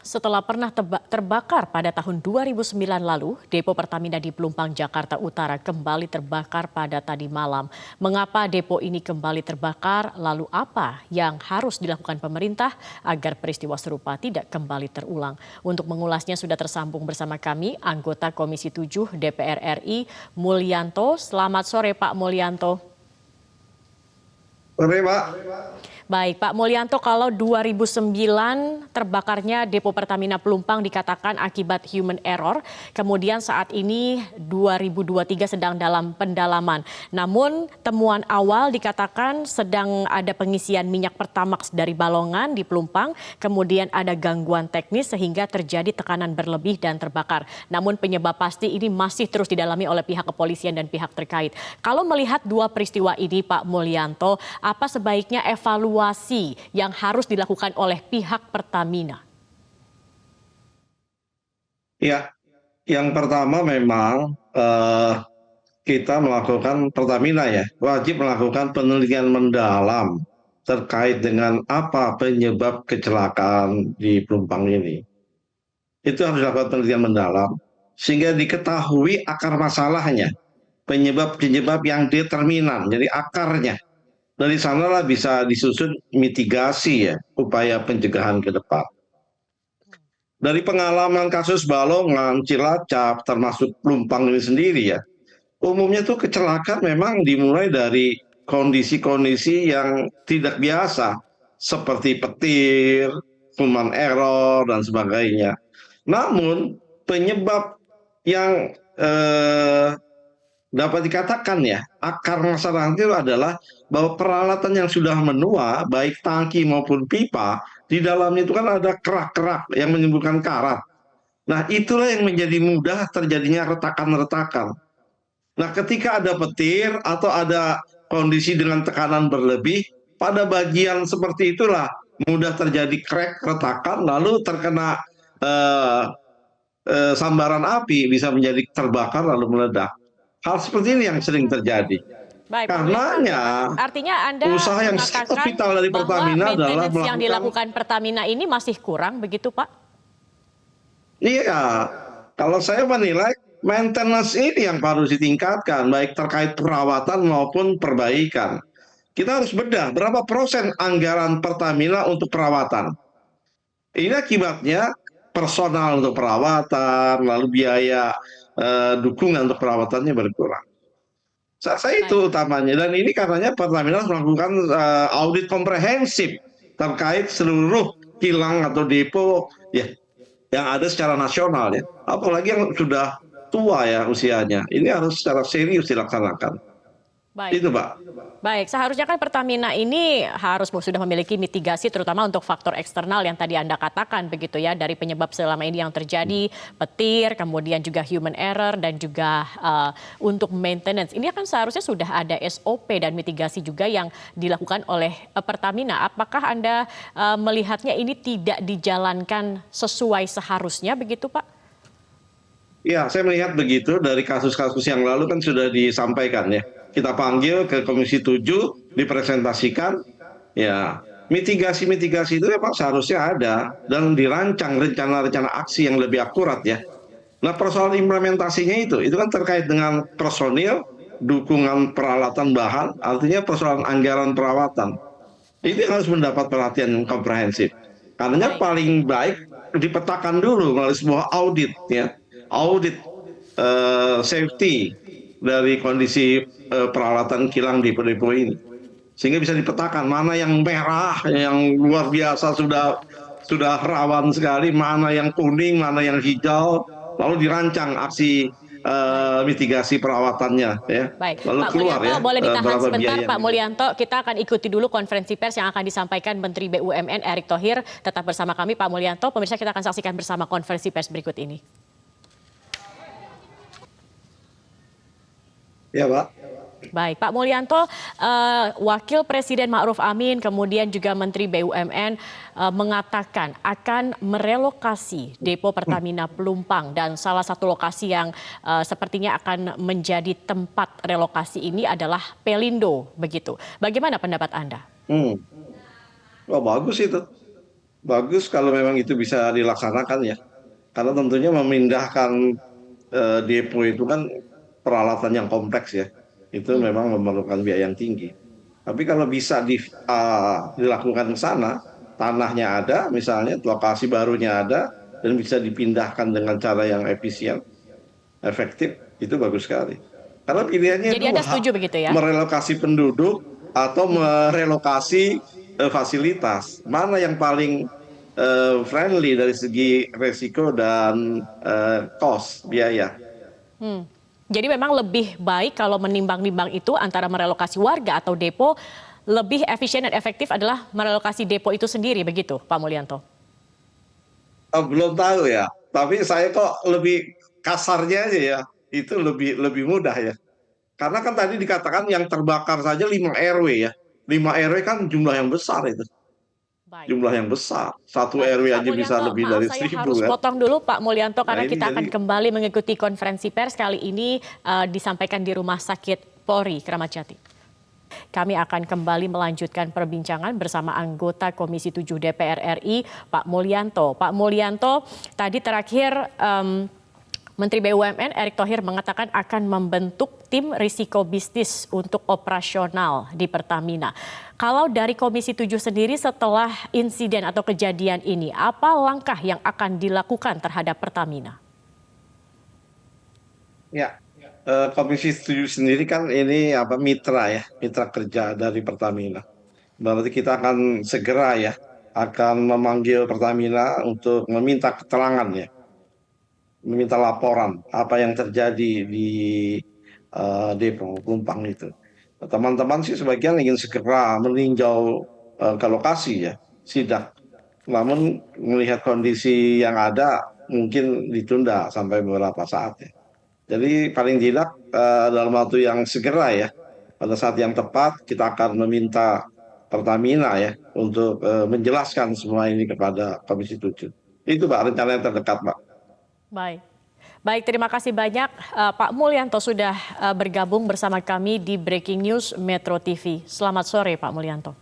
Setelah pernah terbakar pada tahun 2009 lalu, depo Pertamina di Pelumpang, Jakarta Utara kembali terbakar pada tadi malam. Mengapa depo ini kembali terbakar? Lalu apa yang harus dilakukan pemerintah agar peristiwa serupa tidak kembali terulang? Untuk mengulasnya sudah tersambung bersama kami anggota Komisi 7 DPR RI Mulyanto. Selamat sore Pak Mulyanto. Sore, Pak. Baik, Pak Mulyanto, kalau 2009 terbakarnya depo Pertamina Pelumpang dikatakan akibat human error, kemudian saat ini 2023 sedang dalam pendalaman. Namun temuan awal dikatakan sedang ada pengisian minyak Pertamax dari Balongan di Pelumpang, kemudian ada gangguan teknis sehingga terjadi tekanan berlebih dan terbakar. Namun penyebab pasti ini masih terus didalami oleh pihak kepolisian dan pihak terkait. Kalau melihat dua peristiwa ini, Pak Mulyanto, apa sebaiknya evaluasi yang harus dilakukan oleh pihak Pertamina? Ya, yang pertama memang kita melakukan Pertamina ya, wajib melakukan penelitian mendalam terkait dengan apa penyebab kecelakaan di Pelumpang ini. Itu harus dilakukan penelitian mendalam sehingga diketahui akar masalahnya, penyebab-penyebab yang determinan, jadi akarnya. Dari sanalah bisa disusun mitigasi ya, upaya pencegahan ke depan. Dari pengalaman kasus Balongan, Cilacap, termasuk Pelumpang ini sendiri ya, umumnya tuh kecelakaan memang dimulai dari kondisi-kondisi yang tidak biasa, seperti petir, human error, dan sebagainya. Namun penyebab yang dapat dikatakan ya, akar masalah itu adalah bahwa peralatan yang sudah menua, baik tangki maupun pipa, di dalamnya itu kan ada kerak-kerak yang menimbulkan karat. Nah, itulah yang menjadi mudah terjadinya retakan-retakan. Nah, ketika ada petir atau ada kondisi dengan tekanan berlebih, pada bagian seperti itulah mudah terjadi crack, retakan, lalu terkena sambaran api, bisa menjadi terbakar lalu meledak. Hal seperti ini yang sering terjadi. Baik, Pak Mulyanto, Karenanya, artinya Anda usaha yang mengatakan vital dari bahwa Pertamina adalah maintenance yang melakukan, dilakukan Pertamina ini masih kurang, begitu Pak? iya, kalau saya menilai maintenance ini yang harus ditingkatkan, baik terkait perawatan maupun perbaikan. Kita harus bedah berapa persen anggaran Pertamina untuk perawatan. Ini akibatnya personal untuk perawatan, lalu biaya dukungan untuk perawatannya berkurang. Saya itu utamanya, dan ini karenanya Pertamina harus melakukan audit komprehensif terkait seluruh kilang atau depo ya yang ada secara nasional ya. Apalagi yang sudah tua ya usianya. Ini harus secara serius dilaksanakan. Baik. Itu, Pak. Baik, seharusnya kan Pertamina ini harus sudah memiliki mitigasi terutama untuk faktor eksternal yang tadi Anda katakan begitu ya, dari penyebab selama ini yang terjadi, petir, kemudian juga human error dan juga untuk maintenance. Ini kan seharusnya sudah ada SOP dan mitigasi juga yang dilakukan oleh Pertamina. Apakah Anda melihatnya ini tidak dijalankan sesuai seharusnya begitu, Pak? Ya, saya melihat begitu dari kasus-kasus yang lalu kan sudah disampaikan ya. Kita panggil ke Komisi 7, dipresentasikan, ya mitigasi-mitigasi itu memang seharusnya ada dan dirancang rencana-rencana aksi yang lebih akurat ya. Nah, persoalan implementasinya itu kan terkait dengan personil, dukungan peralatan bahan, artinya persoalan anggaran perawatan. Itu yang harus mendapat perhatian yang komprehensif. Karena Baik. paling baik dipetakan dulu melalui sebuah audit ya, audit safety dari kondisi peralatan kilang di depo ini, sehingga bisa dipetakan mana yang merah yang luar biasa sudah rawan sekali, mana yang kuning, mana yang hijau, lalu dirancang aksi Baik. mitigasi perawatannya ya, Baik, lalu Pak keluar Mulyanto ya boleh ditahan berapa sebentar biaya Pak yang. Mulyanto. Kita akan ikuti dulu konferensi pers yang akan disampaikan Menteri BUMN Erick Thohir. Tetap bersama kami Pak Mulyanto. Pemirsa, kita akan saksikan bersama konferensi pers berikut ini. Ya, Pak. Baik, Pak Mulyanto, Wakil Presiden Ma'ruf Amin, kemudian juga Menteri BUMN mengatakan akan merelokasi depo Pertamina Pelumpang, dan salah satu lokasi yang sepertinya akan menjadi tempat relokasi ini adalah Pelindo, begitu. Bagaimana pendapat Anda? Wah, bagus itu. Bagus kalau memang itu bisa dilaksanakan ya. Karena tentunya memindahkan depo itu kan peralatan yang kompleks ya. Itu Hmm. memang memerlukan biaya yang tinggi. Tapi kalau bisa dilakukan ke sana, tanahnya ada, misalnya lokasi barunya ada, dan bisa dipindahkan dengan cara yang efisien, efektif, itu bagus sekali. Karena pilihannya Jadi Anda dua, setuju begitu ya? merelokasi penduduk atau Hmm. merelokasi fasilitas. Mana yang paling friendly dari segi resiko dan cost, biaya? Hmm. Jadi memang lebih baik kalau menimbang-nimbang itu antara merelokasi warga atau depo, lebih efisien dan efektif adalah merelokasi depo itu sendiri, begitu Pak Mulyanto? Belum tahu ya, tapi saya kok lebih kasarnya aja ya, itu lebih lebih mudah ya. Karena kan tadi dikatakan yang terbakar saja 5 RW ya. 5 RW kan jumlah yang besar itu. Baik. Jumlah yang besar. Satu Baik, RW Pak aja bisa Mulyanto, lebih maaf dari saya 1.000 harus kan. potong dulu Pak Mulyanto Nah karena ini kita jadi akan kembali mengikuti konferensi pers kali ini disampaikan di Rumah Sakit Polri, Kramat Jati. Kami akan kembali melanjutkan perbincangan bersama anggota Komisi 7 DPR RI, Pak Mulyanto. Pak Mulyanto, tadi terakhir Menteri BUMN Erick Thohir mengatakan akan membentuk tim risiko bisnis untuk operasional di Pertamina. Kalau dari Komisi 7 sendiri setelah insiden atau kejadian ini, apa langkah yang akan dilakukan terhadap Pertamina? ya, Komisi 7 sendiri kan ini apa, mitra ya, mitra kerja dari Pertamina. Berarti kita akan segera ya, akan memanggil Pertamina untuk meminta keterangan ya, meminta laporan apa yang terjadi di Depo Pelumpang itu. Teman-teman sih sebagian ingin segera meninjau ke lokasi ya, sidak. Namun melihat kondisi yang ada mungkin ditunda sampai beberapa saat ya. Jadi paling tidak dalam waktu yang segera ya, pada saat yang tepat kita akan meminta Pertamina ya untuk menjelaskan semua ini kepada Komisi 7. Itu Pak rencana yang terdekat Pak. Baik. Baik, terima kasih banyak Pak Mulyanto sudah bergabung bersama kami di Breaking News Metro TV. Selamat sore Pak Mulyanto.